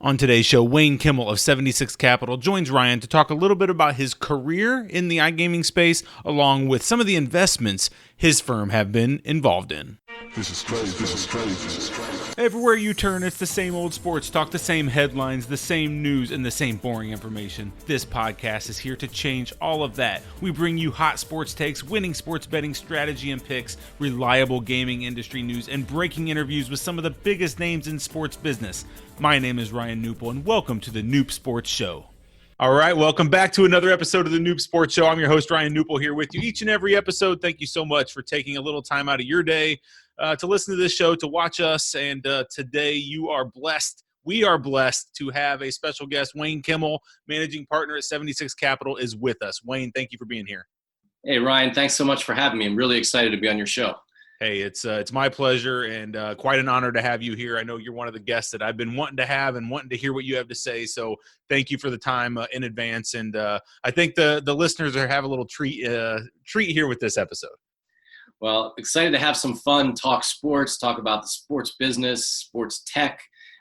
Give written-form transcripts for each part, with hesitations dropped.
On today's show, Wayne Kimmel of 76 Capital joins Ryan to talk a little bit about his career in the iGaming space, along with some of the investments his firm have been involved in. This is crazy. This is crazy. This is crazy. Everywhere you turn, it's the same old sports talk, the same headlines, the same news, and the same boring information. This podcast is here to change all of that. We bring you hot sports takes, winning sports betting strategy and picks, reliable gaming industry news, and breaking interviews with some of the biggest names in sports business. My name is Ryan Newpel, and welcome to the Noop Sports Show. All right, welcome back to another episode of the Noop Sports Show. I'm your host, Ryan Newpel, here with you each and every episode. Thank you so much for taking a little time out of your day to listen to this show, to watch us. And today you are blessed. We are blessed to have a special guest. Wayne Kimmel, managing partner at 76 Capital, is with us. Wayne, thank you for being here. Hey, Ryan, thanks so much for having me. I'm really excited to be on your show. Hey, it's my pleasure and quite an honor to have you here. I know you're one of the guests that I've been wanting to have and wanting to hear what you have to say. So thank you for the time in advance. And I think the listeners are have a little treat here with this episode. Well, excited to have some fun, talk sports, talk about the sports business, sports tech,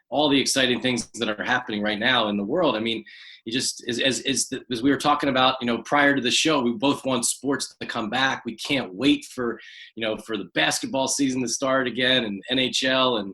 all the exciting things that are happening right now in the world. I mean, you just as we were talking about, prior to the show, we both want sports to come back. We can't wait for the basketball season to start again, and NHL, and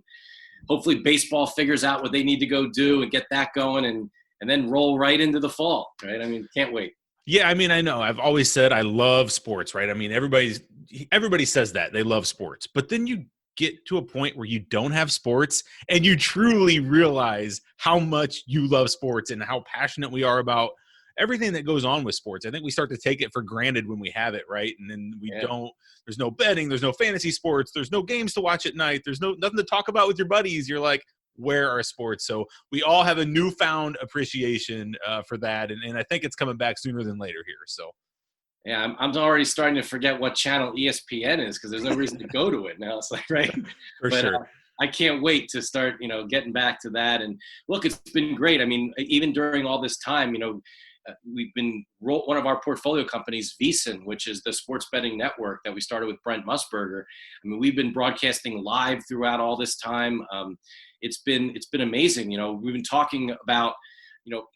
hopefully baseball figures out what they need to go do and get that going, and then roll right into the fall, right? I mean, can't wait. Yeah, I mean, I know. I've always said I love sports, right? I mean, everybody says that they love sports, but then you get to a point where you don't have sports and you truly realize how much you love sports and how passionate we are about everything that goes on with sports. I think we start to take it for granted when we have it, right? And then we don't, there's no betting, there's no fantasy sports, there's no games to watch at night, there's nothing to talk about with your buddies. You're like, where are sports? So we all have a newfound appreciation for that. And I think it's coming back sooner than later here. So. Yeah, I'm already starting to forget what channel ESPN is because there's no reason to go to it now. It's like, right? For sure. I can't wait to start, getting back to that. And look, it's been great. I mean, even during all this time, we've been one of our portfolio companies, VSiN, which is the sports betting network that we started with Brent Musburger. I mean, we've been broadcasting live throughout all this time. It's been amazing. We've been talking about,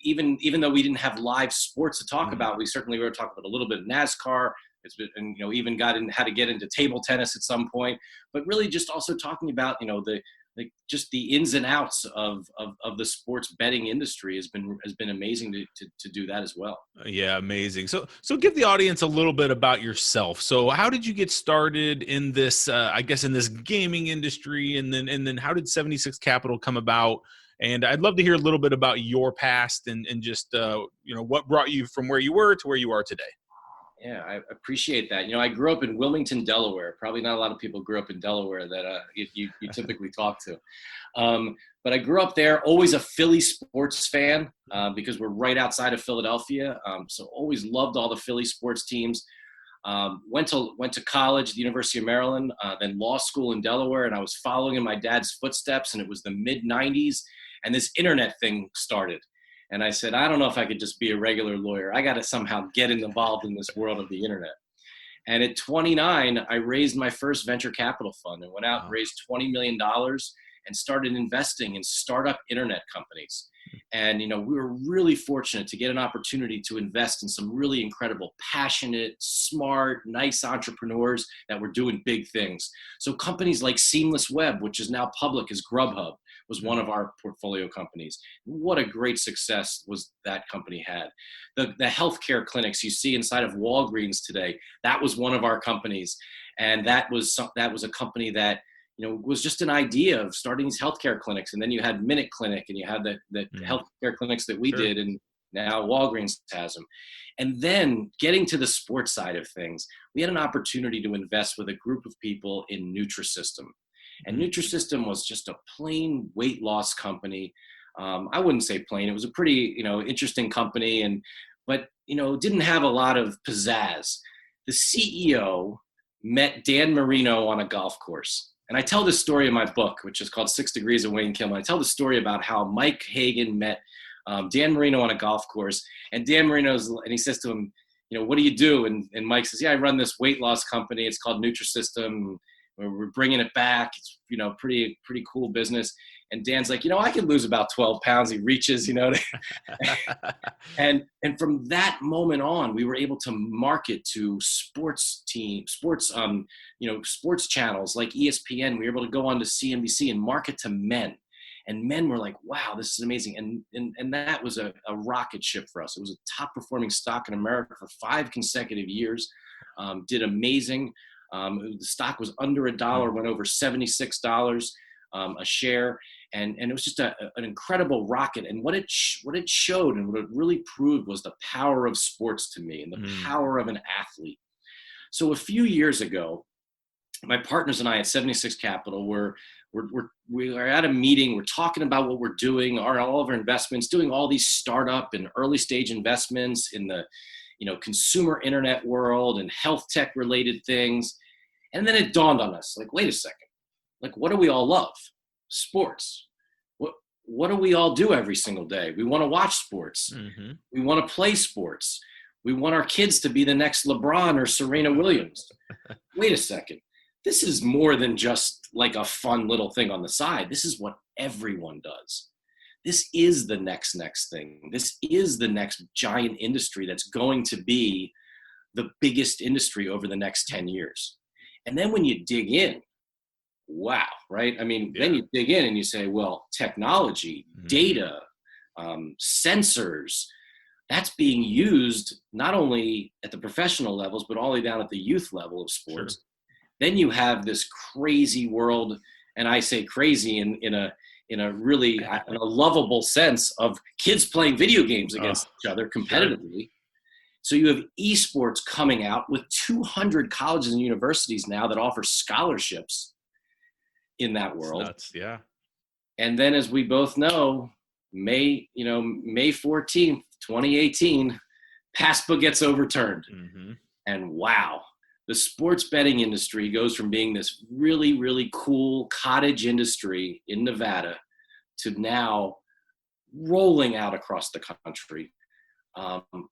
even though we didn't have live sports to talk about, we certainly were talking about a little bit of NASCAR. It's been, and even got in how to get into table tennis at some point, but really just also talking about, just the ins and outs of the sports betting industry has been amazing to do that as well. Yeah, amazing. So give the audience a little bit about yourself. So how did you get started in this, in this gaming industry, and then how did 76 Capital come about? And I'd love to hear a little bit about your past and just, what brought you from where you were to where you are today. Yeah, I appreciate that. I grew up in Wilmington, Delaware. Probably not a lot of people grew up in Delaware that you typically talk to. But I grew up there, always a Philly sports fan because we're right outside of Philadelphia. So always loved all the Philly sports teams. Went to college at the University of Maryland, then law school in Delaware, and I was following in my dad's footsteps, and it was the mid-'90s, and this internet thing started. And I said, I don't know if I could just be a regular lawyer. I got to somehow get involved in this world of the internet. And at 29, I raised my first venture capital fund and went out and raised $20 million and started investing in startup internet companies. And, we were really fortunate to get an opportunity to invest in some really incredible, passionate, smart, nice entrepreneurs that were doing big things. So companies like Seamless Web, which is now public as Grubhub, was one of our portfolio companies. What a great success was that company had. The healthcare clinics you see inside of Walgreens today, that was one of our companies. And that was a company that, was just an idea of starting these healthcare clinics. And then you had Minute Clinic, and you had the healthcare clinics that we did, and now Walgreens has them. And then getting to the sports side of things, we had an opportunity to invest with a group of people in Nutrisystem. And Nutrisystem was just a plain weight loss company. I wouldn't say plain. It was a pretty, interesting company, but didn't have a lot of pizzazz. The CEO met Dan Marino on a golf course. And I tell this story in my book, which is called 6 Degrees of Wayne Kimmel. I tell the story about how Mike Hagan met Dan Marino on a golf course. And Dan Marino's, and he says to him, what do you do? And Mike says, yeah, I run this weight loss company. It's called Nutrisystem. We're bringing it back. It's, pretty cool business. And Dan's like, I can lose about 12 pounds. He reaches, and from that moment on, we were able to market to sports channels like ESPN. We were able to go on to CNBC and market to men. And men were like, wow, this is amazing. And that was a rocket ship for us. It was a top performing stock in America for 5 consecutive years. Did amazing. The stock was under $1, went over $76 a share. And it was just an incredible rocket. And what it showed and what it really proved was the power of sports to me and the power of an athlete. So a few years ago, my partners and I at 76 Capital we are at a meeting. We're talking about what we're doing, all of our investments, doing all these startup and early stage investments in the consumer internet world and health tech related things. And then it dawned on us, like, wait a second, like, what do we all love? Sports. What do we all do every single day? We want to watch sports. Mm-hmm. We want to play sports. We want our kids to be the next LeBron or Serena Williams. Wait a second. This is more than just like a fun little thing on the side. This is what everyone does. This is the next thing. This is the next giant industry that's going to be the biggest industry over the next 10 years. And then when you dig in, wow, right? I mean, Then you dig in and you say, well, technology, data, sensors, that's being used not only at the professional levels, but all the way down at the youth level of sports. Sure. Then you have this crazy world, and I say crazy in a really in a lovable sense of kids playing video games against each other competitively. Sure. So you have esports coming out with 200 colleges and universities now that offer scholarships in that world. That's nuts, yeah. And then, as we both know, May 14th, 2018, PASPA gets overturned. Mm-hmm. And wow, the sports betting industry goes from being this really, really cool cottage industry in Nevada to now rolling out across the country.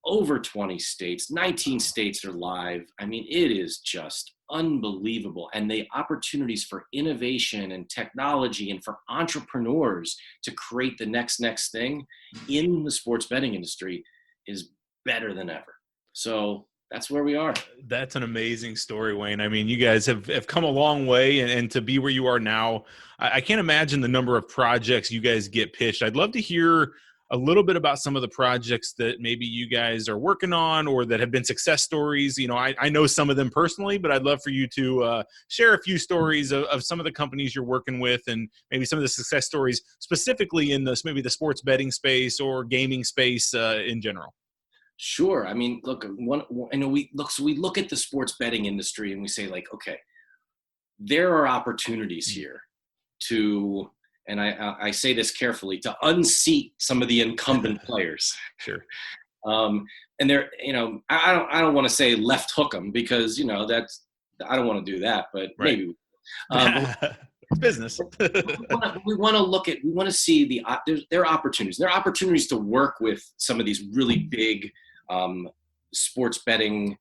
Over 20 states, 19 states are live. I mean, it is just unbelievable. And the opportunities for innovation and technology and for entrepreneurs to create the next thing in the sports betting industry is better than ever. So that's where we are. That's an amazing story, Wayne. I mean, you guys have come a long way, and to be where you are now, I can't imagine the number of projects you guys get pitched. I'd love to hear a little bit about some of the projects that maybe you guys are working on or that have been success stories. I know some of them personally, but I'd love for you to share a few stories of some of the companies you're working with and maybe some of the success stories specifically in maybe the sports betting space or gaming space in general. Sure. I mean, look, we look at the sports betting industry and we say, like, okay, there are opportunities here to, and I say this carefully, to unseat some of the incumbent players. Sure. And they're, I don't want to say left hook them because, I don't want to do that, but right. Maybe. Business. we want to see there are opportunities. There are opportunities to work with some of these really big sports betting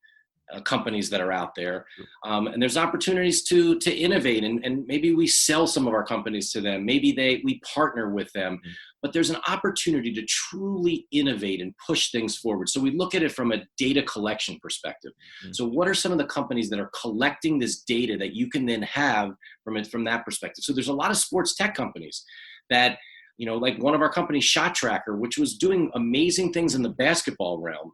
companies that are out there. And there's opportunities to innovate and maybe we sell some of our companies to them. Maybe we partner with them, but there's an opportunity to truly innovate and push things forward. So we look at it from a data collection perspective. So what are some of the companies that are collecting this data that you can then have from that perspective? So there's a lot of sports tech companies that, like one of our companies, Shot Tracker, which was doing amazing things in the basketball realm.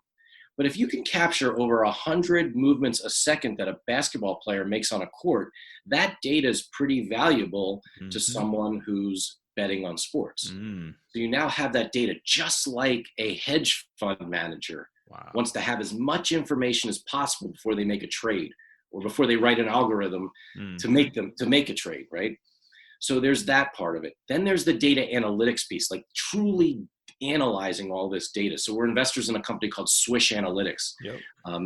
But if you can capture over 100 movements a second that a basketball player makes on a court, that data is pretty valuable to someone who's betting on sports. So you now have that data, just like a hedge fund manager wants to have as much information as possible before they make a trade or before they write an algorithm to make a trade, right? So there's that part of it. Then there's the data analytics piece, like truly analyzing all this data. So we're investors in a company called Swish Analytics,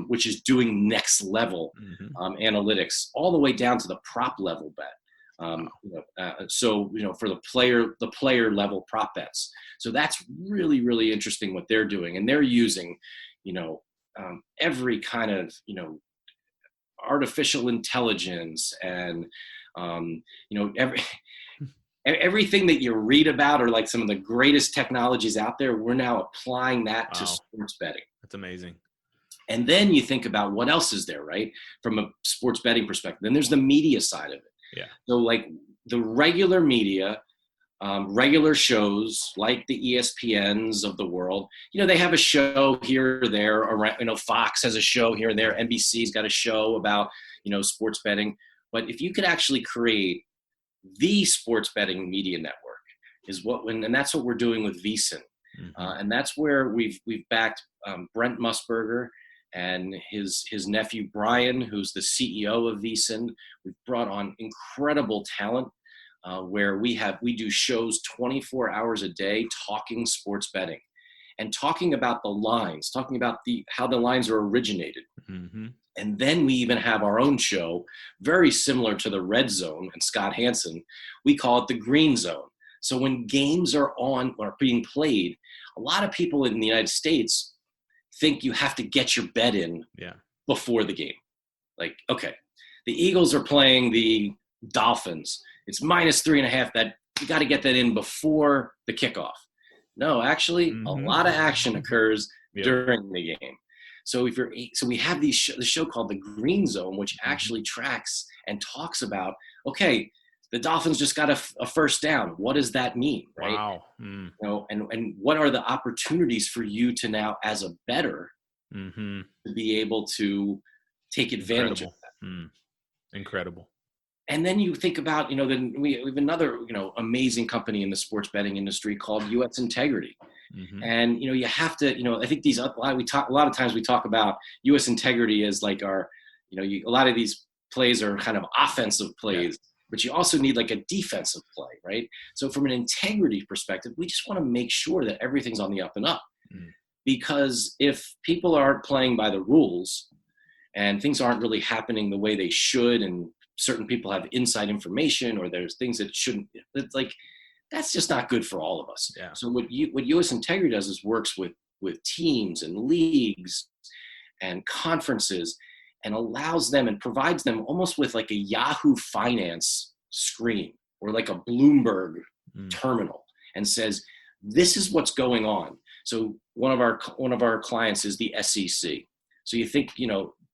which is doing next level analytics all the way down to the prop level bet. For the player level prop bets. So that's really, really interesting what they're doing. And they're using, every kind of, artificial intelligence and, everything that you read about or like some of the greatest technologies out there, we're now applying that to sports betting. That's amazing. And then you think about what else is there, right? From a sports betting perspective. Then there's the media side of it. Yeah. So like the regular media, regular shows like the ESPNs of the world, they have a show here or there around, Fox has a show here and there. NBC's got a show about, sports betting. But if you could actually create the sports betting media network and that's what we're doing with VSiN. And that's where we've backed Brent Musburger and his nephew, Brian, who's the CEO of VSiN. We've brought on incredible talent where we do shows 24 hours a day talking sports betting and talking about the lines, talking about how the lines are originated. And then we even have our own show, very similar to the Red Zone and Scott Hansen. We call it the Green Zone. So when games are being played, a lot of people in the United States think you have to get your bet in before the game. Like, okay, the Eagles are playing the Dolphins. It's -3.5. That you got to get that in before the kickoff. No, actually, a lot of action occurs during the game. So we have the show called the Green Zone, which actually tracks and talks about, okay, the Dolphins just got a first down. What does that mean, right? Wow. And what are the opportunities for you to now, as a bettor, to be able to take advantage of that? Incredible. And then you think about, then we have another, amazing company in the sports betting industry called US Integrity. And, you have to, I think a lot of times we talk about US Integrity as like our, a lot of these plays are kind of offensive plays, but you also need like a defensive play, right? So from an integrity perspective, we just want to make sure that everything's on the up and up. Because if people aren't playing by the rules and things aren't really happening the way they should, and certain people have inside information or there's things that shouldn't, it's like, that's just not good for all of us. Yeah. So what US Integrity does is works with teams and leagues and conferences and allows them and provides them almost with like a Yahoo Finance screen or like a Bloomberg terminal and says, this is what's going on. So one of our clients is the SEC. So you think,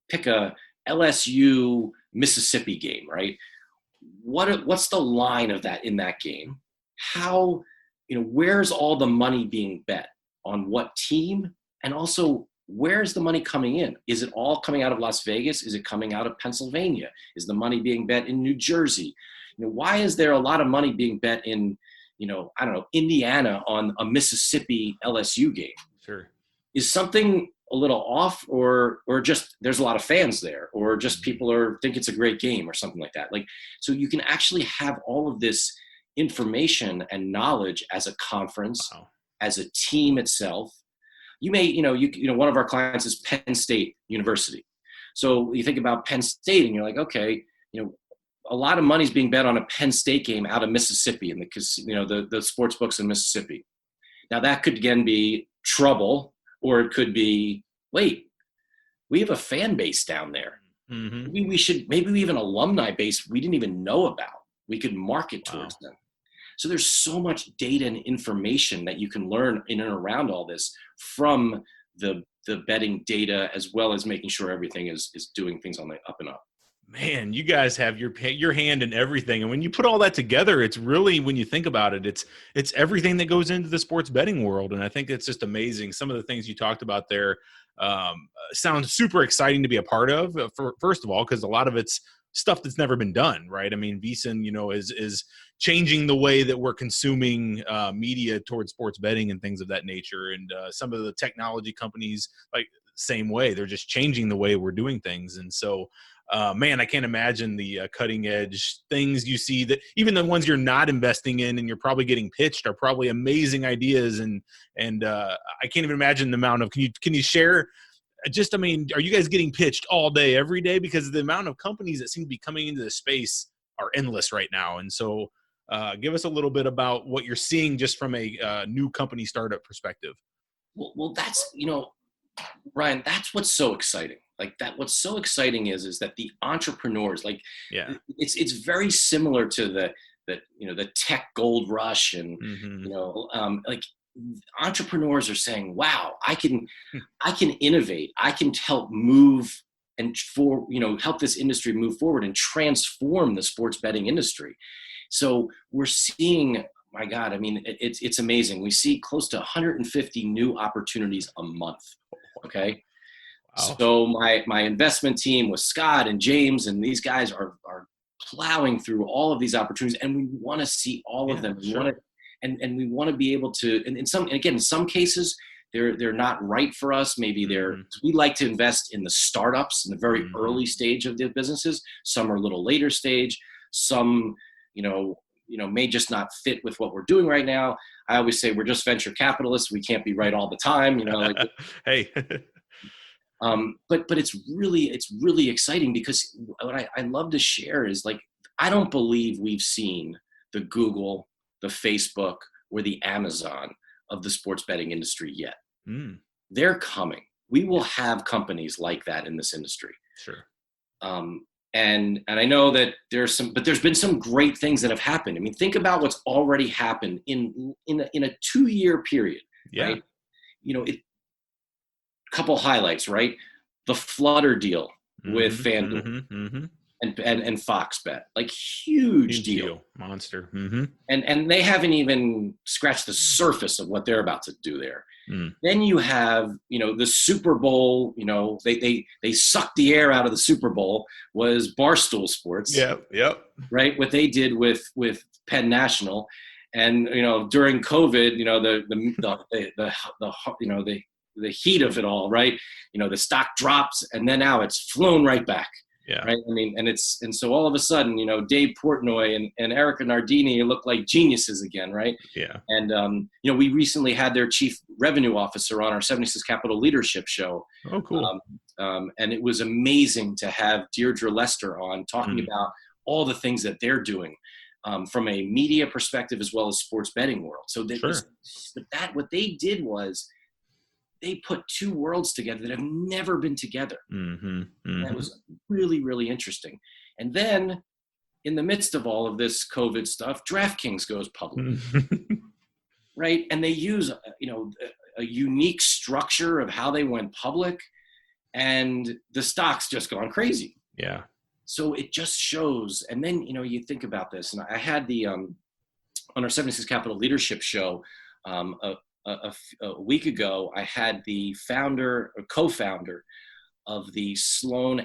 pick a LSU Mississippi game, right? What's the line of that in that game? How, where's all the money being bet on what team? And also, where's the money coming in? Is it all coming out of Las Vegas? Is it coming out of Pennsylvania? Is the money being bet in New Jersey? Why is there a lot of money being bet in, I don't know, Indiana on a Mississippi LSU game? Sure. Is something a little off, or just there's a lot of fans there, or just people think it's a great game or something like that? Like, so you can actually have all of this information and knowledge as a conference, as a team itself. You may, one of our clients is Penn State University. So you think about Penn State and you're like, okay, a lot of money's being bet on a Penn State game out of Mississippi and the sports books in Mississippi. Now that could again be trouble, or it could be, wait, we have a fan base down there. Maybe we have an alumni base we didn't even know about. We could market towards them. So there's so much data and information that you can learn in and around all this from the betting data, as well as making sure everything is doing things on the up and up. Man, you guys have your hand in everything. And when you put all that together, it's really, when you think about it, it's everything that goes into the sports betting world. And I think it's just amazing. Some of the things you talked about there sound super exciting to be a part of, first of all, because a lot of it's stuff that's never been done, right? I mean, VSiN, is changing the way that we're consuming media towards sports betting and things of that nature. And some of the technology companies, like, same way, they're just changing the way we're doing things. And so, man, I can't imagine the cutting edge things you see, that even the ones you're not investing in and you're probably getting pitched are probably amazing ideas. And I can't even imagine the amount of, can you share just, I mean, are you guys getting pitched all day, every day? Because the amount of companies that seem to be coming into the space are endless right now. And so give us a little bit about what you're seeing just from a new company startup perspective. Well, that's, Ryan, that's what's so exciting. Like that, what's so exciting is that the entrepreneurs, like, it's very similar to the tech gold rush, and like entrepreneurs are saying, wow, I can innovate, I can help move and help this industry move forward and transform the sports betting industry. So we're seeing, my God, I mean, it's amazing. We see close to 150 new opportunities a month. Okay. Wow. So my investment team with Scott and James and these guys are plowing through all of these opportunities, and we want to see all of them. Sure. And we want to be able to, and in some cases, they're not right for us. Maybe we like to invest in the startups in the very early stage of the businesses. Some are a little later stage. Some, may just not fit with what we're doing right now. I always say we're just venture capitalists. We can't be right all the time, Hey. But it's really exciting, because what I love to share is, like, I don't believe we've seen the Google, the Facebook, or the Amazon of the sports betting industry yet. They're coming. We will have companies like that in this industry. Sure. And I know that there's been some great things that have happened. I mean, think about what's already happened in a 2-year period. Yeah. Right? Couple highlights, right? The Flutter deal with FanDuel and Fox Bet, like huge deal. Monster. And they haven't even scratched the surface of what they're about to do there. Then you have, the Super Bowl, they sucked the air out of the Super Bowl, was Barstool Sports. Yep. Right. What they did with Penn National. And, during COVID, the heat of it all, right? The stock drops, and then now it's flown right back. Yeah. Right. I mean, and so all of a sudden, Dave Portnoy and Erica Nardini look like geniuses again. Right. Yeah. And, we recently had their chief revenue officer on our 76 Capital leadership show. Oh, cool. And it was amazing to have Deirdre Lester on talking about all the things that they're doing. From a media perspective as well as sports betting world. So what they did was they put two worlds together that have never been together. That was really, really interesting. And then in the midst of all of this COVID stuff, DraftKings goes public, right? And they use, a unique structure of how they went public, and the stock's just gone crazy. Yeah. So it just shows. And then, you think about this, and I had on our 76 Capital leadership show a week ago, I had the founder or co-founder of the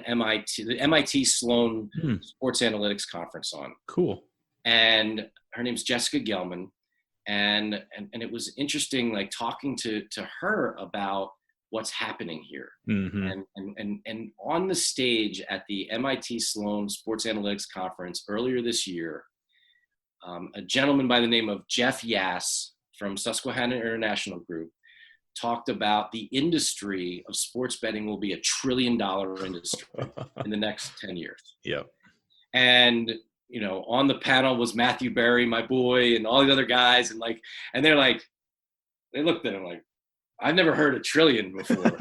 MIT Sloan Sports Analytics Conference on. Cool. And her name's Jessica Gelman. And it was interesting, like, talking to her about what's happening here. And on the stage at the MIT Sloan Sports Analytics Conference earlier this year, a gentleman by the name of Jeff Yass from Susquehanna International Group talked about the industry of sports betting will be $1 trillion industry in the next 10 years. Yep. And, on the panel was Matthew Berry, my boy, and all the other guys. And they're like, they looked at him like, I've never heard $1 trillion before.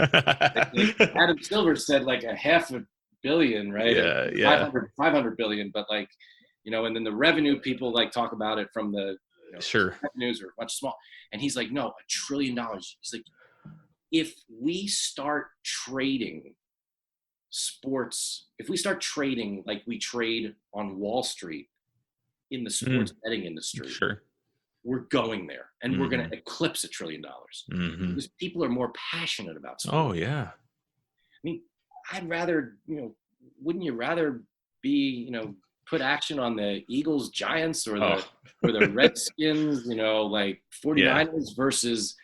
Adam Silver said like $500 million, right? Yeah. 500 billion. But and then the revenue people like talk about it from the revenues are much small. And he's like, no, $1 trillion. He's like, if we start trading sports, if we start trading like we trade on Wall Street in the sports betting industry, we're going there, and we're going to eclipse $1 trillion because people are more passionate about sports. Oh yeah. I mean, I'd rather, wouldn't you rather be, put action on the Eagles, Giants, or the Redskins, like 49ers versus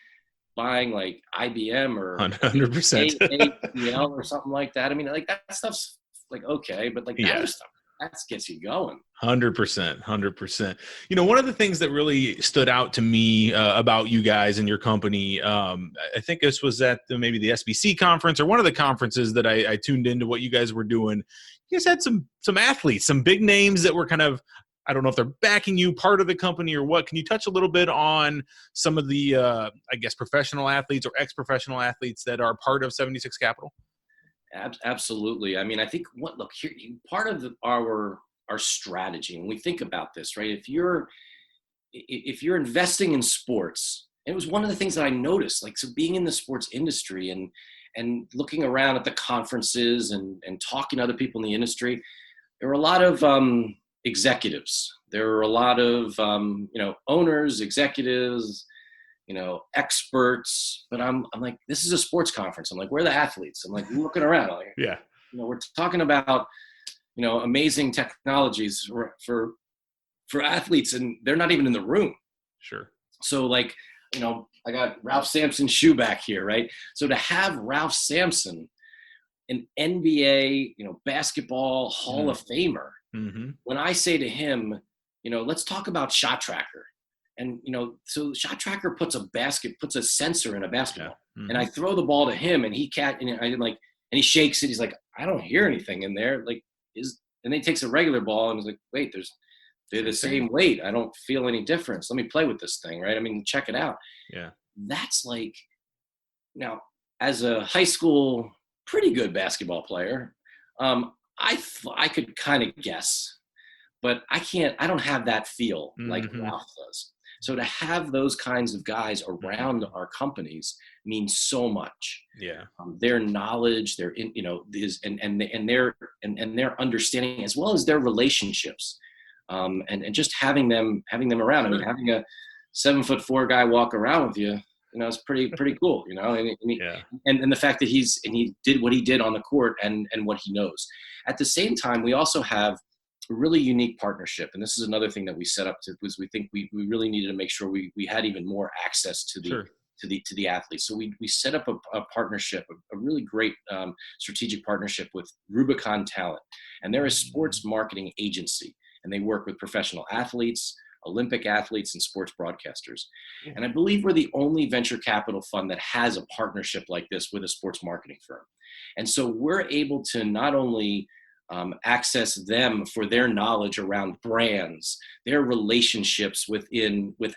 buying like IBM or 100% or something like that. I mean, like that stuff's like, okay, but like that other stuff, that gets you going. 100%. One of the things that really stood out to me about you guys and your company, I think this was at maybe the SBC conference or one of the conferences that I tuned into what you guys were doing. You guys had some athletes, some big names that were kind of, I don't know if they're backing you, part of the company or what. Can you touch a little bit on some of the, I guess, professional athletes or ex-professional athletes that are part of 76 Capital? Absolutely. I mean, I think part of our our strategy. And we think about this, right? If you're investing in sports, it was one of the things that I noticed, like, so being in the sports industry and looking around at the conferences and talking to other people in the industry, there were a lot of executives. There were a lot of, owners, executives, experts, but I'm like, this is a sports conference. I'm like, where are the athletes? I'm like, looking around. I'm like, Yeah. we're talking about, amazing technologies for athletes, and they're not even in the room. Sure. So, like, I got Ralph Sampson's shoe back here, right? So to have Ralph Sampson, an NBA, basketball Hall of Famer, Mm-hmm. when I say to him, let's talk about Shot Tracker. And, so Shot Tracker puts a sensor in a basketball. Yeah. Mm-hmm. And I throw the ball to him, and he he shakes it. He's like, I don't hear anything in there. Like, and then he takes a regular ball and he's like, wait, they're the same weight. I don't feel any difference. Let me play with this thing, right? I mean, check it out. Yeah. That's like, now, as a high school, pretty good basketball player, I could kind of guess, but I don't have that feel like Ralph does. So to have those kinds of guys around our companies means so much. Yeah. Their knowledge, their and their understanding, as well as their relationships, and just having them around. Sure. I mean, having a 7'4" guy walk around with you, it's pretty cool. And the fact that he did what he did on the court and what he knows. At the same time, we also have a really unique partnership, and this is another thing that we set up was we think we really needed to make sure we had even more access to the Sure. to the athletes. So we set up a partnership, a really great strategic partnership with Rubicon Talent, and they're a sports marketing agency, and they work with professional athletes, Olympic athletes, and sports broadcasters. And I believe we're the only venture capital fund that has a partnership like this with a sports marketing firm. And so we're able to not only access them for their knowledge around brands, their relationships with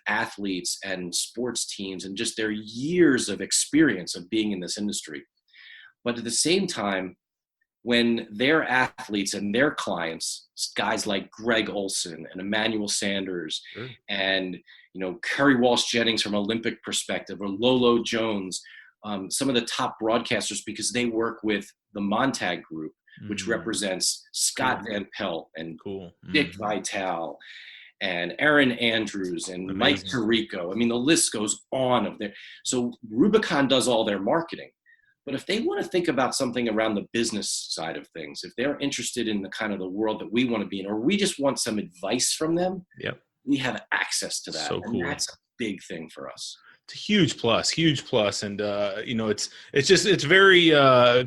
athletes and sports teams, and just their years of experience of being in this industry. But at the same time, when their athletes and their clients, guys like Greg Olson and Emmanuel Sanders, Sure. and Kerry Walsh Jennings from Olympic perspective, or Lolo Jones, some of the top broadcasters, because they work with the Montag Group, which represents Scott Van Pelt and Dick Vitale and Aaron Andrews and Mike Tirico. I mean, the list goes on of there. So Rubicon does all their marketing. But if they want to think about something around the business side of things, if they're interested in the kind of the world that we want to be in, or we just want some advice from them, we have access to that. So cool. And that's a big thing for us. It's a huge plus. And, it's very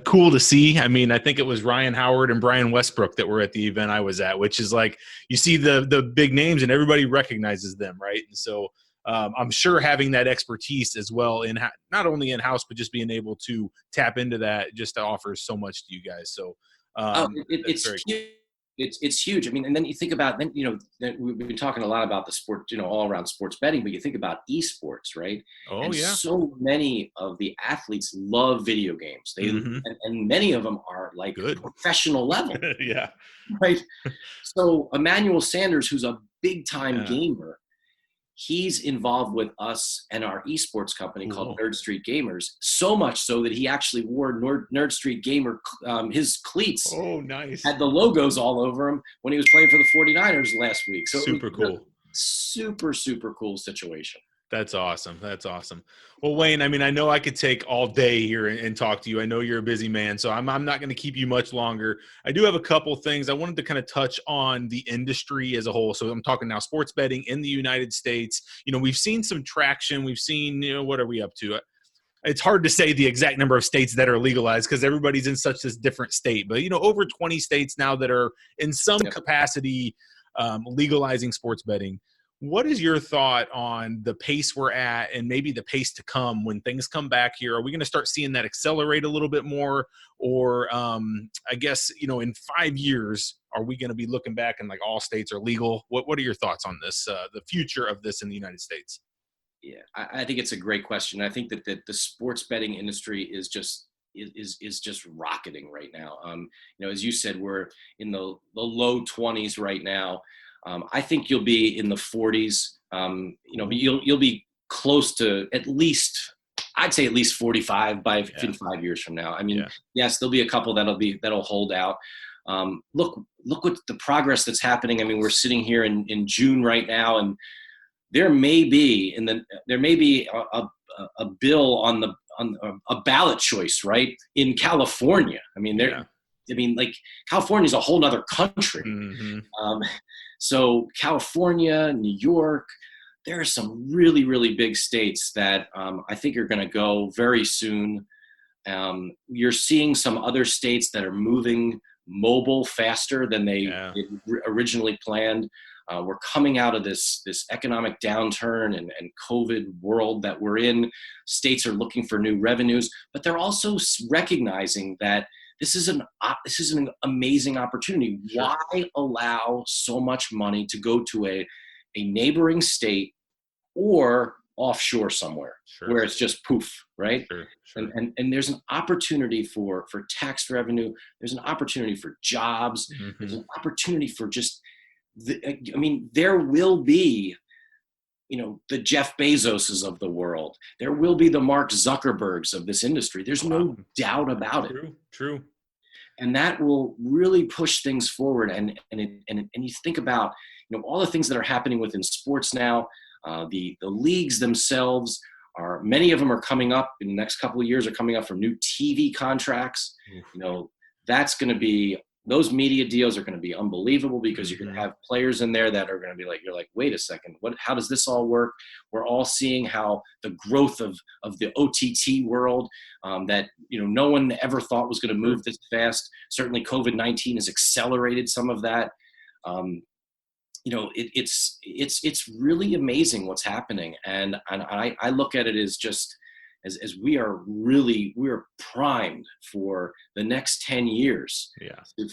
cool to see. I mean, I think it was Ryan Howard and Brian Westbrook that were at the event I was at, which is like, you see the big names and everybody recognizes them. Right. And so I'm sure having that expertise as well not only in-house, but just being able to tap into that just offers so much to you guys. So it's very huge. Cool. It's huge. I mean, and then you think about, we've been talking a lot about the sport, all around sports betting, but you think about esports, right? Oh, and yeah. So many of the athletes love video games. They and many of them are like professional level. Yeah. Right. So Emmanuel Sanders, who's a big time gamer, he's involved with us and our esports company called Nerd Street Gamers, so much so that he actually wore Nerd Street Gamer, his cleats. Oh, nice. Had the logos all over him when he was playing for the 49ers last week. So super cool. Super, super cool situation. That's awesome. Well, Wayne, I mean, I know I could take all day here and talk to you. I know you're a busy man, so I'm not going to keep you much longer. I do have a couple things. I wanted to kind of touch on the industry as a whole. So I'm talking now sports betting in the United States. We've seen some traction. We've seen, what are we up to? It's hard to say the exact number of states that are legalized because everybody's in such a different state. But, over 20 states now that are in some capacity legalizing sports betting. What is your thought on the pace we're at and maybe the pace to come when things come back here? Are we going to start seeing that accelerate a little bit more? Or I guess, in 5 years, are we going to be looking back and like all states are legal? What are your thoughts on this, the future of this in the United States? Yeah, I think it's a great question. I think that the sports betting industry is just is just rocketing right now. As you said, we're in the low 20s right now. I think you'll be in the 40s. But you'll be close to at least, I'd say at least 45 in 5 years from now. I mean, yes, there'll be a couple that'll hold out. Look what the progress that's happening. I mean, we're sitting here in June right now, and there may be a bill on a ballot choice, right, in California. I mean, like California is a whole nother country. Mm-hmm. So California, New York, there are some really, really big states that I think are going to go very soon. You're seeing some other states that are moving mobile faster than they originally planned. We're coming out of this economic downturn and COVID world that we're in. States are looking for new revenues, but they're also recognizing that this is an amazing opportunity. Sure. Why allow so much money to go to a neighboring state or offshore somewhere where it's just poof, right? Sure. And there's an opportunity for tax revenue. There's an opportunity for jobs. Mm-hmm. There's an opportunity for just, there will be, the Jeff Bezoses of the world. There will be the Mark Zuckerbergs of this industry. There's no doubt about it. True. And that will really push things forward. And you think about, all the things that are happening within sports now. The leagues themselves many of them are coming up in the next couple of years, are coming up for new TV contracts. That's going to be, those media deals are going to be unbelievable, because you're going to have players in there that are going to be like, you're like, wait a second, how does this all work? We're all seeing how the growth of the OTT world that, no one ever thought was going to move this fast. Certainly COVID-19 has accelerated some of that. It's really amazing what's happening. And I look at it as just, as we're primed for the next 10 years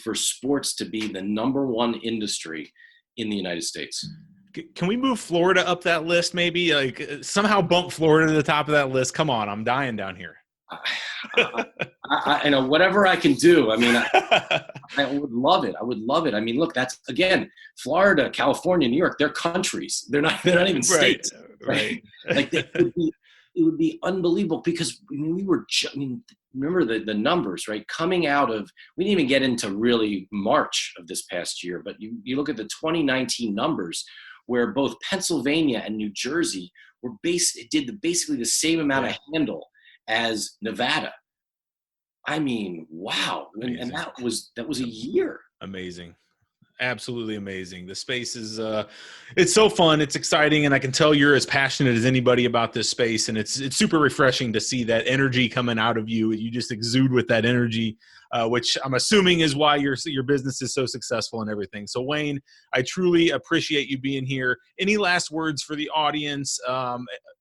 for sports to be the number one industry in the United States. Can we move Florida up that list? Maybe somehow bump Florida to the top of that list. Come on. I'm dying down here. I whatever I can do. I mean, I would love it. I mean, look, that's, again, Florida, California, New York, they're countries. They're not even states. Right. Like it would be unbelievable, because remember the numbers, right? Coming out of, we didn't even get into really March of this past year, but you look at the 2019 numbers, where both Pennsylvania and New Jersey did basically the same amount of handle as Nevada. I mean, wow. And that was a year. Amazing. Absolutely amazing. The space is, it's so fun. It's exciting. And I can tell you're as passionate as anybody about this space. And it's super refreshing to see that energy coming out of you. You just exude with that energy, which I'm assuming is why your business is so successful and everything. So Wayne, I truly appreciate you being here. Any last words for the audience?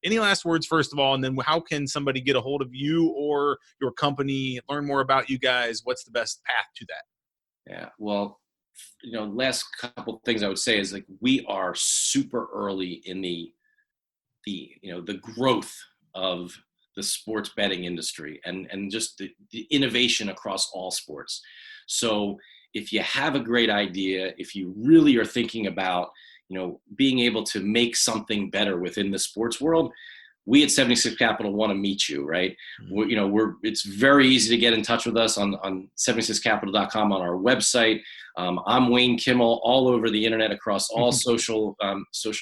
Any last words, first of all, and then how can somebody get a hold of you or your company, learn more about you guys? What's the best path to that? Yeah, well, last couple things I would say is, like, we are super early in the growth of the sports betting industry and just the innovation across all sports. So if you have a great idea, if you really are thinking about, being able to make something better within the sports world, we at 76 Capital want to meet you, right? It's very easy to get in touch with us on 76capital.com, on our website. I'm Wayne Kimmel, all over the internet, across all social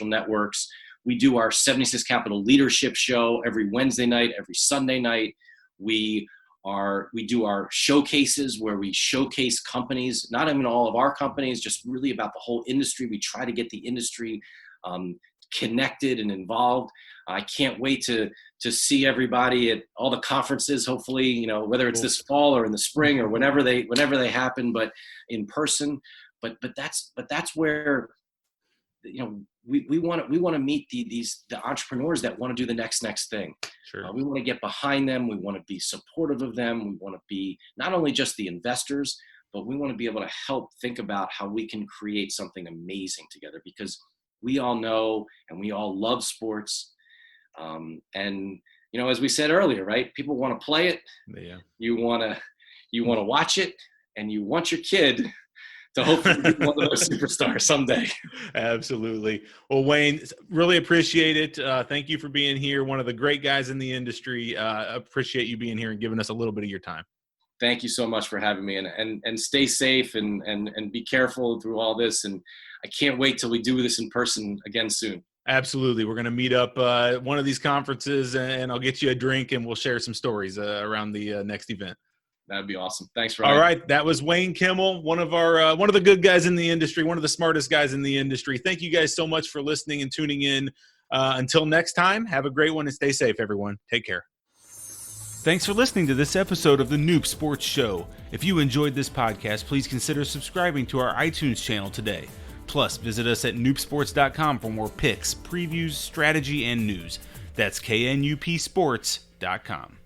networks. We do our 76 Capital Leadership Show every Wednesday night, every Sunday night. We do our showcases, where we showcase companies, not even all of our companies, just really about the whole industry. We try to get the industry connected and involved. I can't wait to see everybody at all the conferences, hopefully, whether it's this fall or in the spring or whenever they happen, but in person. But that's where, we want to meet the entrepreneurs that want to do the next thing. Sure. We want to get behind them. We want to be supportive of them. We want to be not only just the investors, but we want to be able to help think about how we can create something amazing together, because we all know and we all love sports. And as we said earlier, right? People want to play it. Yeah. You want to watch it, and you want your kid to hopefully be one of those superstars someday. Absolutely. Well, Wayne, really appreciate it. Thank you for being here. One of the great guys in the industry. Appreciate you being here and giving us a little bit of your time. Thank you so much for having me, and stay safe and be careful through all this. And I can't wait till we do this in person again soon. Absolutely. We're going to meet up one of these conferences, and I'll get you a drink and we'll share some stories around the next event. That'd be awesome. Thanks, Ryan. All right. That was Wayne Kimmel, one of the good guys in the industry, one of the smartest guys in the industry. Thank you guys so much for listening and tuning in. Until next time, have a great one and stay safe, everyone. Take care. Thanks for listening to this episode of the Noob Sports Show. If you enjoyed this podcast, please consider subscribing to our iTunes channel today. Plus, visit us at noobsports.com for more picks, previews, strategy, and news. That's knupsports.com.